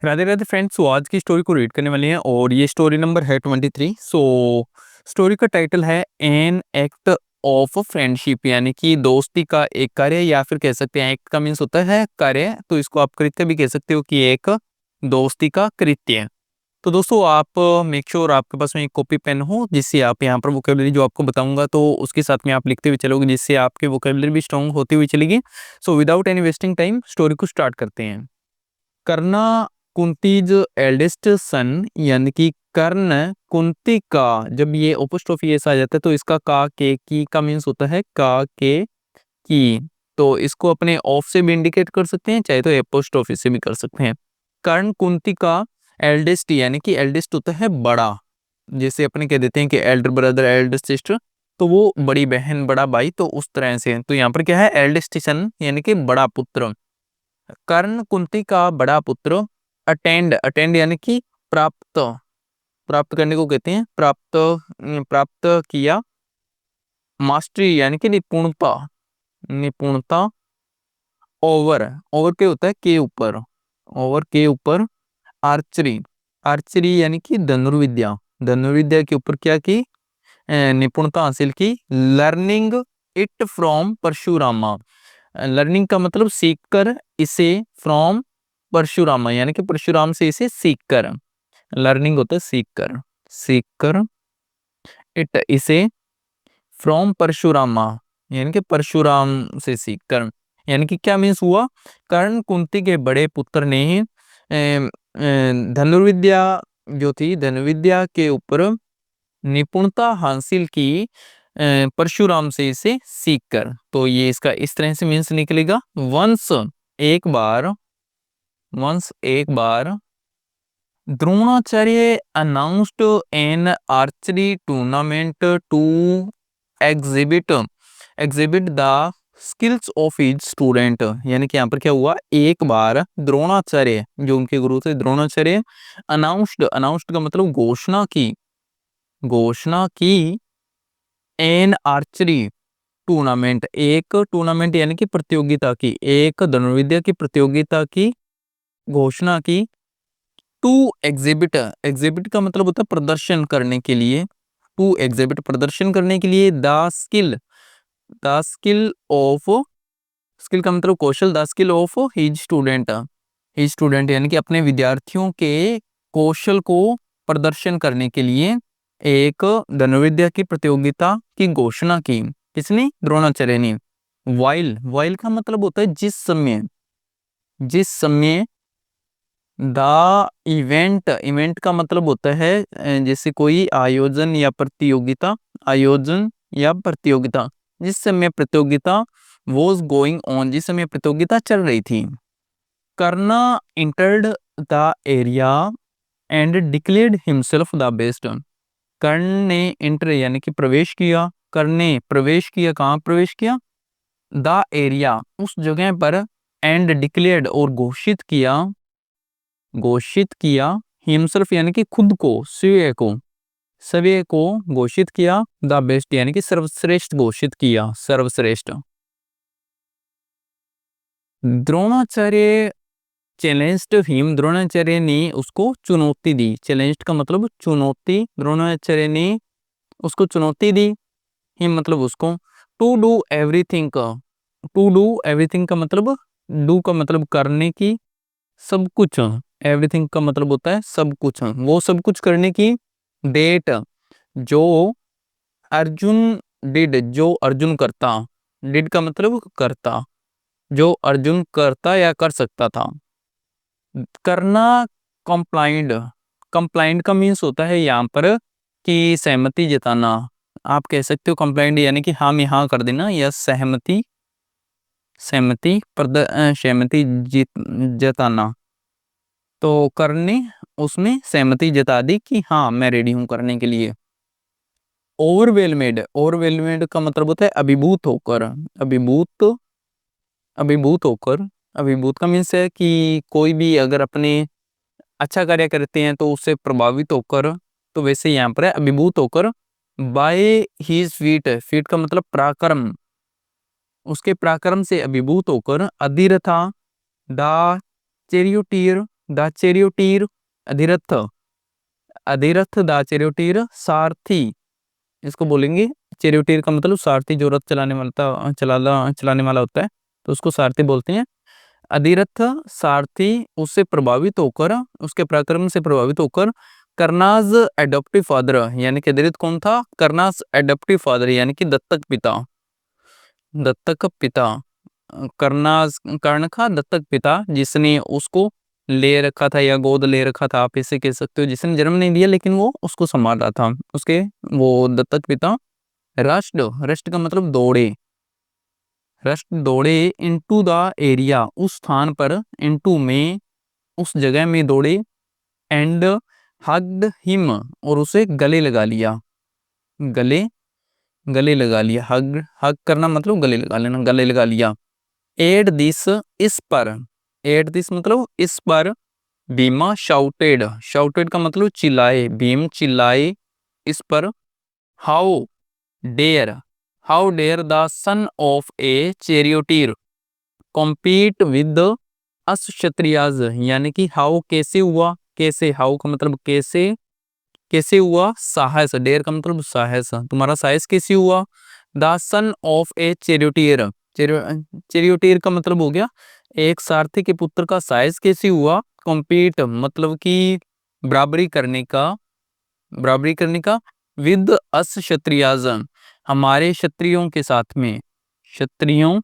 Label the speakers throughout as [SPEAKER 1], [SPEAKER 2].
[SPEAKER 1] Radhe Radhe friends. तो आज की स्टोरी को रीड करने वाले हैं और ये स्टोरी नंबर है 23। स्टोरी का टाइटल है एन एक्ट ऑफ फ्रेंडशिप, यानी कि दोस्ती का एक कार्य, या फिर कह सकते हैं एक्ट का मीन्स होता है कार्य, तो इसको आप कृत्य भी कह सकते हो कि एक दोस्ती का कृत्य। तो दोस्तों आप मेक श्योर आपके पास में एक कॉपी पेन हो, जिससे आप यहाँ पर वोकेबलरी जो आपको बताऊंगा तो उसके साथ में आप लिखते हुए चलोगे, जिससे आपकी वोकेबलरी भी स्ट्रांग होती हुई चलेगी। So without any wasting time story को स्टार्ट करते हैं। कर्ना कुंतीज एल्डेस्ट सन, यानी कि कर्ण कुंती का, जब ये ओपोस्ट्रोफी ऐसा आ जाता है तो इसका का के की का मीन्स होता है का के की। तो इसको अपने ऑफ से भी इंडिकेट कर सकते हैं, चाहे तो एपोस्ट्रोफी से भी कर सकते हैं। कर्ण कुंती का एल्डेस्ट, यानी कि एल्डेस्ट होता है बड़ा, जैसे अपने कह देते हैं कि एल्डर ब्रदर एल्डर सिस्टर, तो वो बड़ी बहन बड़ा भाई, तो उस तरह से। तो यहाँ पर क्या है, एल्डेस्ट सन यानी कि बड़ा पुत्र। कर्ण कुंती का बड़ा पुत्र अटेंड, अटेंड यानी कि प्राप्त, प्राप्त करने को कहते हैं प्राप्त, प्राप्त किया। मास्टरी यानी कि निपुणता, निपुणता। ओवर, ओवर के होता है के ऊपर, ओवर के ऊपर। आर्चरी, आर्चरी यानी कि धनुर्विद्या, धनुर्विद्या के ऊपर क्या की, निपुणता हासिल की। लर्निंग इट फ्रॉम परशुरामा, लर्निंग का मतलब सीख कर, इसे फ्रॉम परशुरामा यानी कि परशुराम से इसे सीख कर। लर्निंग होता है सीख कर, सीख कर। इट इसे, फ्रॉम परशुरामा यानी कि परशुराम से सीख कर। यानी कि क्या मीन्स हुआ, कर्ण कुंती के बड़े पुत्र ने धनुर्विद्या जो थी, धनुर्विद्या के ऊपर निपुणता हासिल की परशुराम से इसे सीख कर। तो ये इसका इस तरह से मीन्स निकलेगा, वंस एक बार, वंस एक बार Dronacharya announced an archery tournament to exhibit, exhibit the skills of his student. यानी कि यहाँ पर क्या हुआ, एक बार द्रोणाचार्य जो उनके गुरु थे द्रोणाचार्य, अनाउंस्ड, अनाउंस्ड का मतलब घोषणा की, घोषणा की। एन आर्चरी टूर्नामेंट, एक टूर्नामेंट यानी कि प्रतियोगिता की, एक धनुर्विद्या की प्रतियोगिता की घोषणा की। टू एग्जिबिट, एग्जिबिट का मतलब होता है प्रदर्शन करने के लिए, टू एग्जिबिट प्रदर्शन करने के लिए। The skill, the skill of, skill का मतलब कौशल, the skill of his student, his student यानी कि अपने विद्यार्थियों के कौशल को प्रदर्शन करने के लिए एक धनुर्विद्या की प्रतियोगिता की घोषणा की। किसने, द्रोणाचार्य ने। वाइल, वाइल का मतलब होता है जिस समय, जिस समय। द इवेंट, इवेंट का मतलब होता है जैसे कोई आयोजन या प्रतियोगिता, आयोजन या प्रतियोगिता। जिस समय प्रतियोगिता वॉज गोइंग ऑन, जिस समय प्रतियोगिता चल रही थी। Karna entered the area and declared himself the best. Karna ने इंटर यानी कि प्रवेश किया, कर्ण ने प्रवेश किया, कहाँ प्रवेश किया, द एरिया उस जगह पर, एंड डिक्लेयर्ड और घोषित किया, घोषित किया। हिमसेल्फ यानी कि खुद को, स्वयं को, स्वयं को घोषित किया। द बेस्ट यानी कि सर्वश्रेष्ठ घोषित किया, सर्वश्रेष्ठ। द्रोणाचार्य चैलेंज्ड हिम, द्रोणाचार्य ने उसको चुनौती दी। चैलेंज्ड का मतलब चुनौती, द्रोणाचार्य ने उसको चुनौती दी। हिम मतलब उसको। टू डू एवरीथिंग का, टू डू एवरीथिंग का मतलब, डू का मतलब करने की, सब कुछ। एवरीथिंग का मतलब होता है सब कुछ, वो सब कुछ करने की। डेट जो अर्जुन डिड, जो अर्जुन करता, डिड का मतलब करता, जो अर्जुन करता या कर सकता था। करना कंप्लाइंड, कंप्लाइंड का मीन्स होता है यहाँ पर कि सहमति जताना। आप कह सकते हो कंप्लाइंड यानी कि हाँ में हाँ कर देना, या सहमति, सहमति सहमति जताना। तो करने उसमें सहमति जता दी कि हाँ मैं रेडी हूं करने के लिए। ओवरवेलमेड, ओवरवेलमेड का मतलब होता है अभिभूत होकर, अभिभूत, अभिभूत होकर। अभिभूत का मीन्स है कि कोई भी अगर अपने अच्छा कार्य करते हैं तो उससे प्रभावित होकर, तो वैसे यहाँ पर है अभिभूत होकर। बाय हिज फीट, फीट का मतलब पराक्रम, उसके पराक्रम से अभिभूत होकर। अधीर था, the charioteer the charioteer Adhirath, Adhirath the charioteer सारथी, इसको बोलेंगे चैरियोटीर का मतलब सारथी, जो रथ चलाने वाला होता है तो उसको सारथी बोलते हैं। अधिरथ सारथी उससे प्रभावित होकर, उसके पराक्रम से प्रभावित होकर कर्नाज एडॉप्टिव फादर, यानी कि अधिरथ कौन था? कर्नाज एडॉप्टिव फादर, यानी कि दत्तक पिता, दत्तक पिता, कर्नाज कर्ण का दत्तक पिता, जिसने उसको ले रखा था या गोद ले रखा था, आप इसे कह सकते हो, जिसने जन्म नहीं दिया लेकिन वो उसको संभाल रहा था, उसके वो दत्तक पिता राष्ट्र, राष्ट्र का मतलब दौड़े, राष्ट्र दौड़े इनटू द एरिया, उस स्थान पर, इनटू में, उस जगह में दौड़े, एंड हग्ड हिम, और उसे गले लगा लिया, गले, गले लगा लिया, हग हग करना मतलब गले लगा लेना, गले लगा लिया। एट दिस, इस पर, एट दिस मतलब इस पर, भीमा शाउटेड, शाउटेड का मतलब चिल्लाए, भीम चिल्लाए इस पर, how dare, how dare the son of a charioteer compete with us Kshatriyas, यानी कि हाउ कैसे हुआ, कैसे, हाउ का मतलब कैसे, कैसे हुआ साहस, डेयर का मतलब साहस, तुम्हारा साहस कैसे हुआ, द सन ऑफ ए चैरियोटीर, चैरियोटीर का मतलब हो गया एक सारथी के पुत्र का साहस कैसे हुआ, कॉम्पीट मतलब कि बराबरी करने का, बराबरी करने का, विद अस क्षत्रियाज, हमारे क्षत्रियों के साथ में, क्षत्रियों,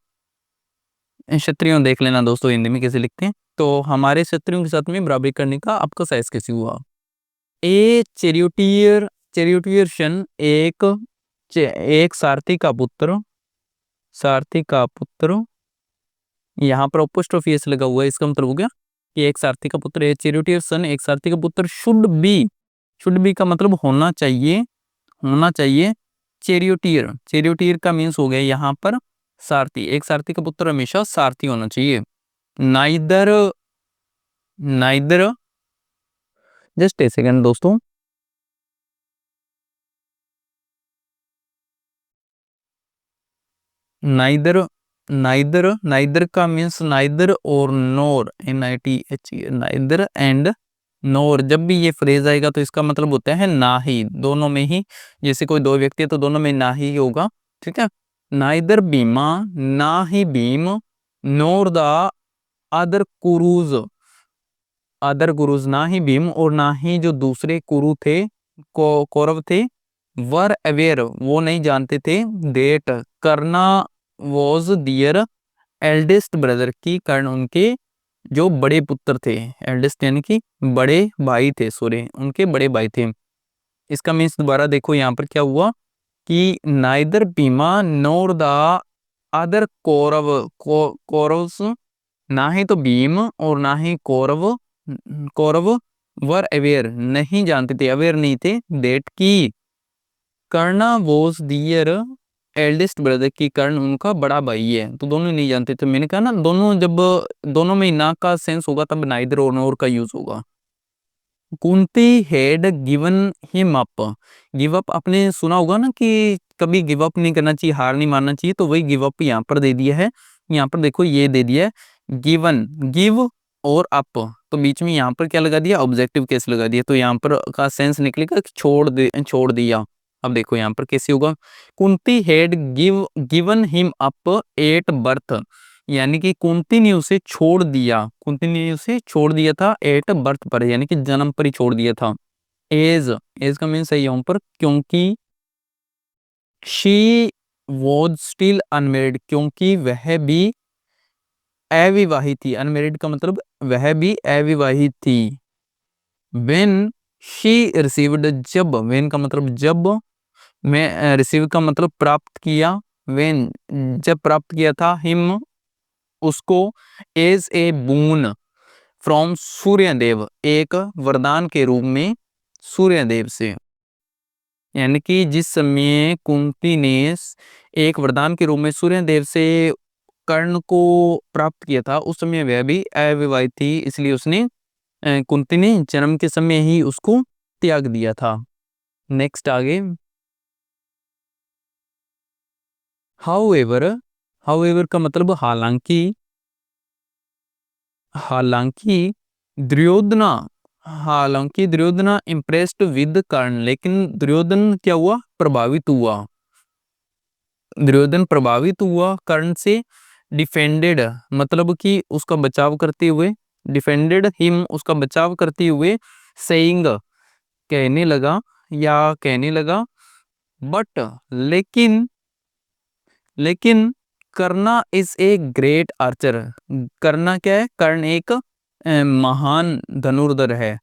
[SPEAKER 1] क्षत्रियों देख लेना दोस्तों हिंदी में कैसे लिखते हैं, तो हमारे क्षत्रियों के साथ में बराबरी करने का आपका साहस कैसे हुआ। ए चैरियोटियर, चैरियोटियर्सन एक सारथी का पुत्र, सारथी का पुत्र, यहाँ पर अपोस्ट्रोफी एस लगा हुआ है, इसका मतलब हो गया कि एक सारथी का पुत्र है, चैरियोटियर्सन एक सारथी का पुत्र, शुड बी का मतलब होना चाहिए, होना चाहिए, चैरियोटियर, चैरियोटियर का मीन्स हो गया यहाँ पर सारथी, एक सारथी का पुत्र हमेशा सारथी होना चाहिए। Neither, neither, just a second दोस्तों, नाइदर, नाइदर, नाइदर का मीन्स नाइदर और नोर, NITH, नाइदर एंड नोर, जब भी ये फ्रेज आएगा तो इसका मतलब होता है ना ही, दोनों में ही, जैसे कोई दो व्यक्ति है तो दोनों में ना ही होगा, ठीक है। नाइदर भीमा, ना ही भीम, नोर द अदर कुरुज, अदर गुरुज, ना ही भीम और ना ही जो दूसरे कुरु थे, कौरव थे, वर अवेयर वो नहीं जानते थे, डेट करना वॉज दियर एल्डेस्ट ब्रदर की, कर्ण उनके जो बड़े पुत्र थे, एल्डेस्ट यानी कि बड़े भाई थे, सॉरी उनके बड़े भाई थे। इसका मीन्स दोबारा देखो यहाँ पर क्या हुआ कि neither Bhima nor the other Kaurava, Kauravas, ना ही तो भीम और ना ही कौरव, कौरव वर अवेयर नहीं जानते थे, अवेयर नहीं थे, डेट की Karna was their eldest brother की, कर्ण उनका बड़ा भाई है, तो दोनों नहीं जानते थे। मैंने कहा ना दोनों, जब दोनों में ना का सेंस होगा तब नाइदर और नोर का यूज होगा। Kunti had given him up, give up आपने सुना होगा ना कि कभी गिव अप नहीं करना चाहिए, हार नहीं मानना चाहिए, तो वही गिव अप यहाँ पर दे दिया है। यहाँ पर देखो ये दे दिया है गिवन, गिव और अप, तो बीच में यहाँ पर क्या लगा दिया, ऑब्जेक्टिव केस लगा दिया, तो यहाँ पर का सेंस निकलेगा छोड़ दिया। अब देखो यहाँ पर कैसे होगा, Kunti had given him up at birth, यानी कि कुंती ने उसे छोड़ दिया, कुंती ने उसे छोड़ दिया था एट बर्थ पर, यानी कि जन्म पर ही छोड़ दिया था। एज, एज का मीन सही यहाँ पर, क्योंकि शी वॉज स्टिल अनमेरिड, क्योंकि वह भी अविवाहित थी, अनमेरिड का मतलब वह भी अविवाहित थी। वेन शी रिसीव्ड, जब, वेन का मतलब जब, मैं रिसीव का मतलब प्राप्त किया, वेन जब प्राप्त किया था, हिम उसको, as a boon from Suryadev, एक वरदान के रूप में सूर्यदेव से, यानी कि जिस समय कुंती ने एक वरदान के रूप में सूर्यदेव से कर्ण को प्राप्त किया था, उस समय वह भी अविवाहित थी, इसलिए उसने कुंती ने जन्म के समय ही उसको त्याग दिया था। नेक्स्ट आगे, हाउएवर, हाउएवर का मतलब हालांकि, हालांकि दुर्योधना, हालांकि दुर्योधना इम्प्रेस्ड विद कर्ण, लेकिन दुर्योधन क्या हुआ, प्रभावित हुआ। दुर्योधन प्रभावित हुआ कर्ण से। डिफेंडेड मतलब कि उसका बचाव करते हुए, डिफेंडेड हिम उसका बचाव करते हुए, सेइंग कहने लगा या कहने लगा, बट लेकिन, लेकिन कर्णा इज ए ग्रेट आर्चर। कर्णा क्या है, कर्ण एक महान धनुर्धर है,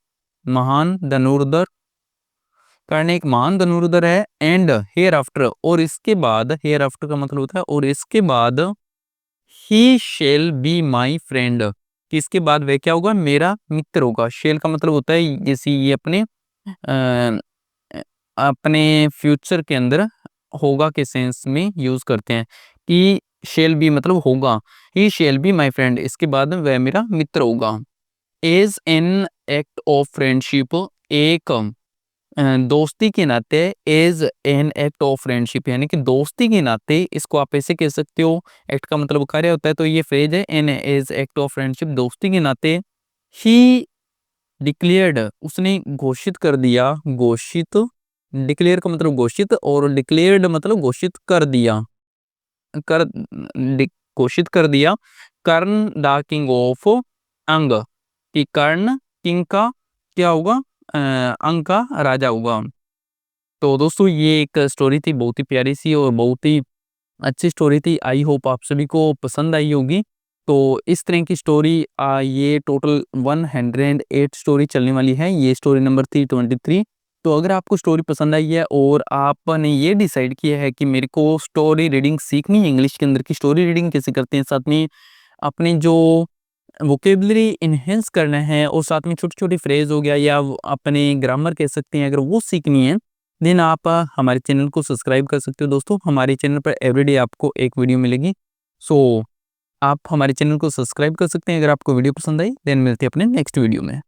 [SPEAKER 1] महान धनुर्धर, कर्ण एक महान धनुर्धर है। एंड हेयर आफ्टर, और इसके बाद, हेयर आफ्टर का मतलब होता है और इसके बाद, ही शेल बी माई फ्रेंड, कि इसके बाद वह क्या होगा, मेरा मित्र होगा। शेल का मतलब होता है जैसे ये अपने फ्यूचर के अंदर होगा के सेंस में यूज करते हैं कि शेल बी मतलब होगा, he shall be my friend, इसके बाद वह मेरा मित्र होगा। As an act of friendship, एक दोस्ती के नाते, as an act of friendship यानी कि दोस्ती के नाते, इसको आप ऐसे कह सकते हो, एक्ट का मतलब कार्य होता है, तो ये फ्रेज है an as act of friendship, दोस्ती के नाते। ही डिक्लेयर्ड उसने घोषित कर दिया, घोषित, डिक्लेयर का मतलब घोषित और डिक्लेयर्ड मतलब घोषित कर दिया, कर घोषित कर दिया, कर्ण द किंग ऑफ अंग, कि कर्ण किंग का क्या होगा, अंग का राजा होगा। तो दोस्तों ये एक स्टोरी थी, बहुत ही प्यारी सी और बहुत ही अच्छी स्टोरी थी। आई होप आप सभी को पसंद आई होगी। तो इस तरह की स्टोरी ये टोटल 108 स्टोरी चलने वाली है, ये स्टोरी नंबर थी 23। तो अगर आपको स्टोरी पसंद आई है और आपने ये डिसाइड किया है कि मेरे को स्टोरी रीडिंग सीखनी है, इंग्लिश के अंदर की स्टोरी रीडिंग कैसे करते हैं, साथ में अपने जो वोकेबलरी इन्हेंस करना है और साथ में छोटी-छोटी फ्रेज़ हो गया या अपने ग्रामर कह सकते हैं, अगर वो सीखनी है, देन आप हमारे चैनल को सब्सक्राइब कर सकते हो दोस्तों। हमारे चैनल पर एवरीडे आपको एक वीडियो मिलेगी। सो आप हमारे चैनल को सब्सक्राइब कर सकते हैं। अगर आपको वीडियो पसंद आई, देन मिलते हैं अपने नेक्स्ट वीडियो में।